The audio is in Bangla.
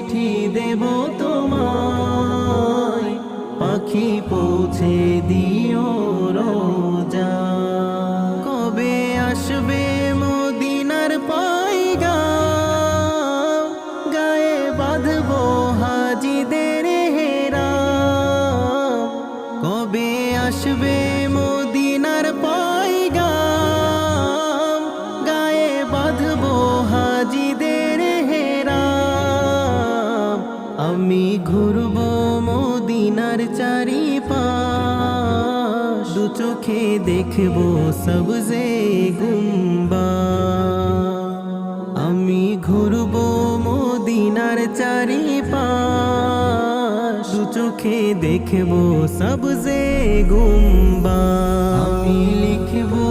চিঠি দেব তোমায়, পাখি পৌঁছে দিও রোজা। কবে আসবে মদিনার পয়গাম, গায়ে বাঁধবো হাজিদের হেরাম। কবে আসবে মদিনার পয়গাম, গায়ে বাঁধবো হাজিদের হেরাম। আমি ঘুরবো মদিনার চারিপাশ, দু চোখে দেখবো সবজে গুম্বা। আমি ঘুরবো মদিনার চারিপাশ, দু চোখে দেখবো সবজে গুম্বা। আমি লিখবো